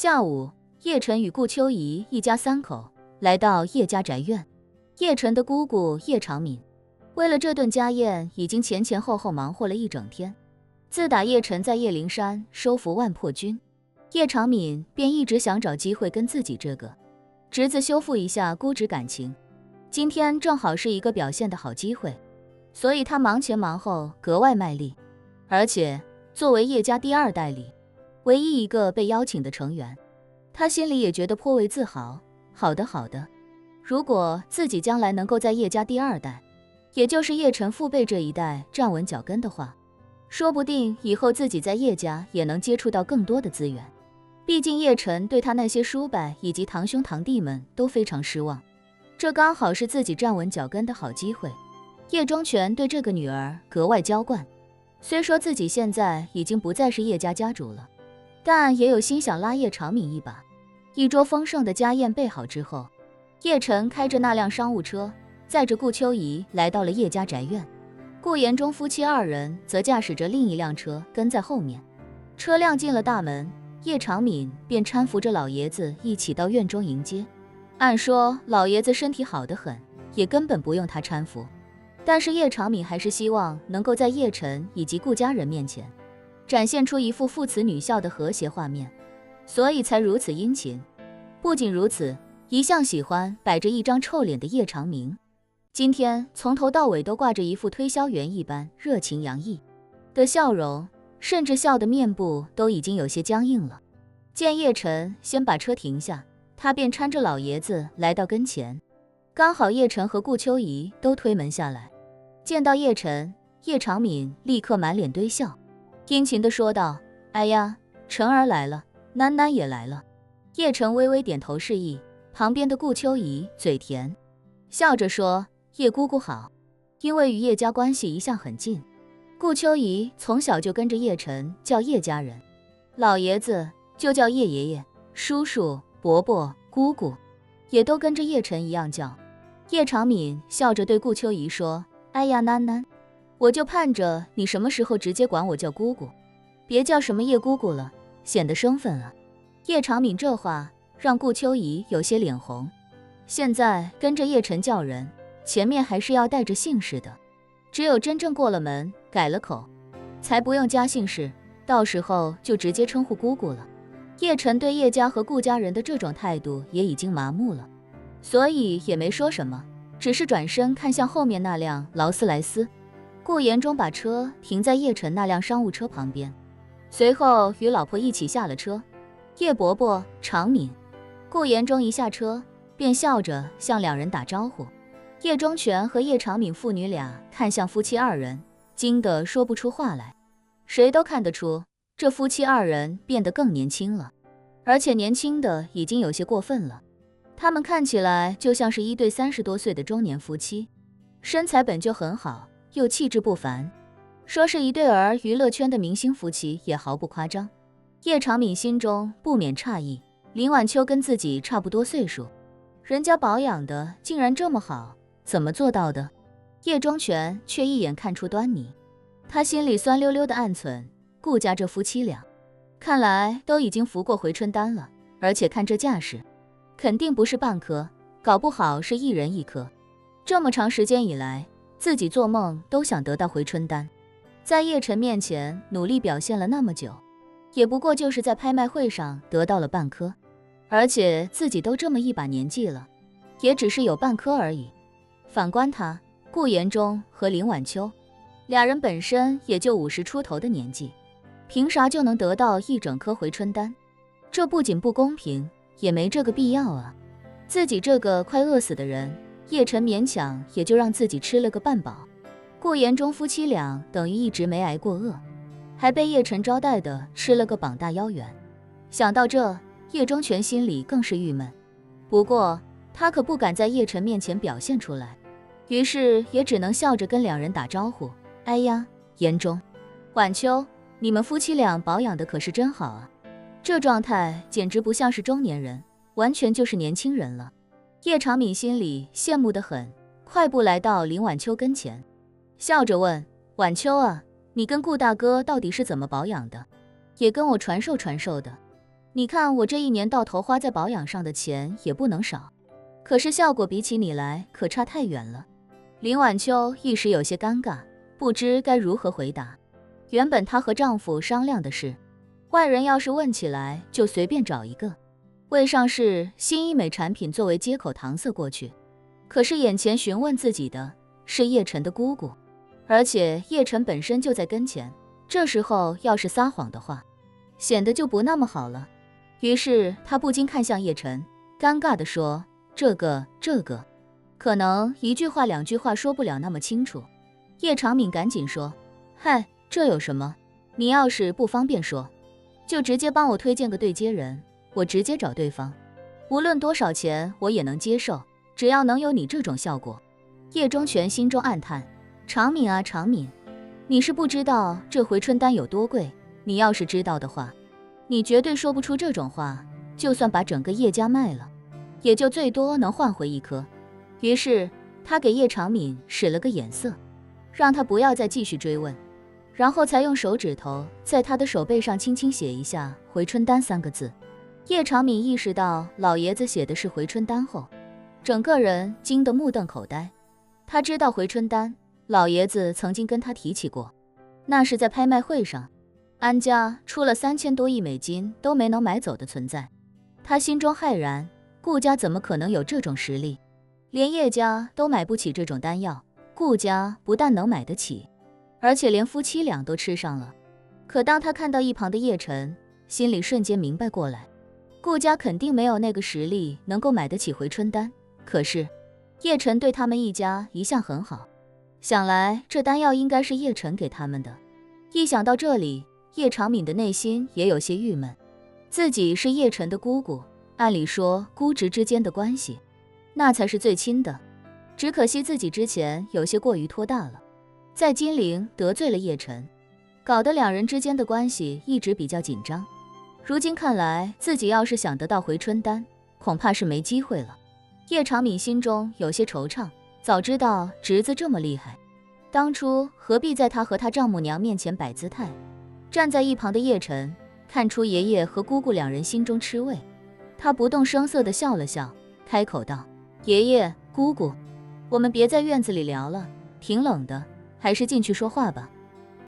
下午，叶晨与顾秋怡一家三口来到叶家宅院。叶晨的姑姑叶长敏为了这顿家宴，已经前后忙活了一整天。自打叶晨在叶灵山收服万破军，叶长敏便一直想找机会跟自己这个侄子修复一下姑侄感情。今天正好是一个表现的好机会，所以他忙前忙后，格外卖力。而且作为叶家第二代里唯一一个被邀请的成员，他心里也觉得颇为自豪。好的，如果自己将来能够在叶家第二代，也就是叶晨父辈这一代站稳脚跟的话，说不定以后自己在叶家也能接触到更多的资源。毕竟叶晨对他那些叔伯以及堂兄堂弟们都非常失望，这刚好是自己站稳脚跟的好机会。叶忠全对这个女儿格外娇惯，虽说自己现在已经不再是叶家家主了，但也有心想拉叶长敏一把。一桌丰盛的家宴备好之后，叶晨开着那辆商务车，载着顾秋怡来到了叶家宅院。顾延忠夫妻二人则驾驶着另一辆车跟在后面。车辆进了大门，叶长敏便搀扶着老爷子一起到院中迎接。按说老爷子身体好得很，也根本不用他搀扶，但是叶长敏还是希望能够在叶晨以及顾家人面前展现出一副父慈女孝的和谐画面，所以才如此殷勤。不仅如此，一向喜欢摆着一张臭脸的叶长明，今天从头到尾都挂着一副推销员一般热情洋溢的笑容，甚至笑的面部都已经有些僵硬了。见叶晨先把车停下，他便搀着老爷子来到跟前。刚好叶晨和顾秋怡都推门下来，见到叶晨，叶长敏立刻满脸堆笑，殷勤地说道：“哎呀，晨儿来了，囡囡也来了。”叶晨微微点头示意，旁边的顾秋怡嘴甜，笑着说：“叶姑姑好。”因为与叶家关系一向很近，顾秋怡从小就跟着叶晨叫叶家人，老爷子就叫叶爷爷，叔叔、伯伯、姑姑也都跟着叶晨一样叫。叶长敏笑着对顾秋怡说：“哎呀，囡囡，我就盼着你什么时候直接管我叫姑姑，别叫什么叶姑姑了，显得生分啊。”叶长敏这话让顾秋怡有些脸红，现在跟着叶晨叫人，前面还是要带着姓氏的，只有真正过了门改了口，才不用加姓氏，到时候就直接称呼姑姑了。叶晨对叶家和顾家人的这种态度也已经麻木了，所以也没说什么，只是转身看向后面那辆劳斯莱斯。顾延忠把车停在叶晨那辆商务车旁边，随后与老婆一起下了车。叶伯伯、长敏，顾延忠一下车便笑着向两人打招呼。叶忠全和叶长敏父女俩看向夫妻二人，惊得说不出话来。谁都看得出这夫妻二人变得更年轻了，而且年轻的已经有些过分了。他们看起来就像是一对30多岁的中年夫妻，身材本就很好，又气质不凡，说是一对儿娱乐圈的明星夫妻也毫不夸张。叶长敏心中不免诧异，林晚秋跟自己差不多岁数，人家保养的竟然这么好，怎么做到的？叶忠全却一眼看出端倪，他心里酸溜溜的暗忖，顾家这夫妻俩看来都已经服过回春丹了，而且看这架势，肯定不是半颗，搞不好是一人一颗。这么长时间以来，自己做梦都想得到回春丹，在叶晨面前努力表现了那么久，也不过就是在拍卖会上得到了半颗，而且自己都这么一把年纪了，也只是有半颗而已。反观他顾延忠和林晚秋，俩人本身也就50出头的年纪，凭啥就能得到一整颗回春丹？这不仅不公平，也没这个必要啊。自己这个快饿死的人，叶晨勉强也就让自己吃了个半饱，顾延忠夫妻俩等于一直没挨过饿，还被叶晨招待的吃了个膀大腰圆。想到这，叶忠全心里更是郁闷，不过他可不敢在叶晨面前表现出来，于是也只能笑着跟两人打招呼：“哎呀，延忠、晚秋，你们夫妻俩保养的可是真好啊，这状态简直不像是中年人，完全就是年轻人了。”叶长敏心里羡慕得很，快步来到林晚秋跟前，笑着问：“晚秋啊，你跟顾大哥到底是怎么保养的？也跟我传授传授的。”你看我这一年到头花在保养上的钱也不能少，可是效果比起你来可差太远了。林晚秋一时有些尴尬，不知该如何回答。原本她和丈夫商量的是，外人要是问起来就随便找一个为上市新医美产品作为接口搪塞过去。可是眼前询问自己的是叶晨的姑姑，而且叶晨本身就在跟前，这时候要是撒谎的话，显得就不那么好了。于是她不禁看向叶晨，尴尬地说，这个，可能一句话两句话说不了那么清楚。叶长敏赶紧说，嗨，这有什么？你要是不方便说，就直接帮我推荐个对接人，我直接找对方，无论多少钱我也能接受，只要能有你这种效果。叶中全心中暗叹，长敏啊长敏，你是不知道这回春丹有多贵，你要是知道的话，你绝对说不出这种话，就算把整个叶家卖了，也就最多能换回一颗。于是他给叶长敏使了个眼色，让他不要再继续追问，然后才用手指头在他的手背上轻轻写一下回春丹3个字。叶长敏意识到老爷子写的是回春丹后，整个人惊得目瞪口呆。他知道回春丹，老爷子曾经跟他提起过，那是在拍卖会上，安家出了3000多亿美金都没能买走的存在。他心中骇然，顾家怎么可能有这种实力？连叶家都买不起这种丹药，顾家不但能买得起，而且连夫妻俩都吃上了。可当他看到一旁的叶晨，心里瞬间明白过来，顾家肯定没有那个实力能够买得起回春丹。可是叶晨对他们一家一向很好，想来这丹药应该是叶晨给他们的。一想到这里，叶长敏的内心也有些郁闷。自己是叶晨的姑姑，按理说姑侄之间的关系那才是最亲的，只可惜自己之前有些过于拖大了，在金陵得罪了叶晨，搞得两人之间的关系一直比较紧张。如今看来，自己要是想得到回春丹，恐怕是没机会了。叶长敏心中有些惆怅，早知道侄子这么厉害，当初何必在他和他丈母娘面前摆姿态。站在一旁的叶晨看出爷爷和姑姑两人心中吃味，他不动声色地笑了笑，开口道，爷爷姑姑，我们别在院子里聊了，挺冷的，还是进去说话吧。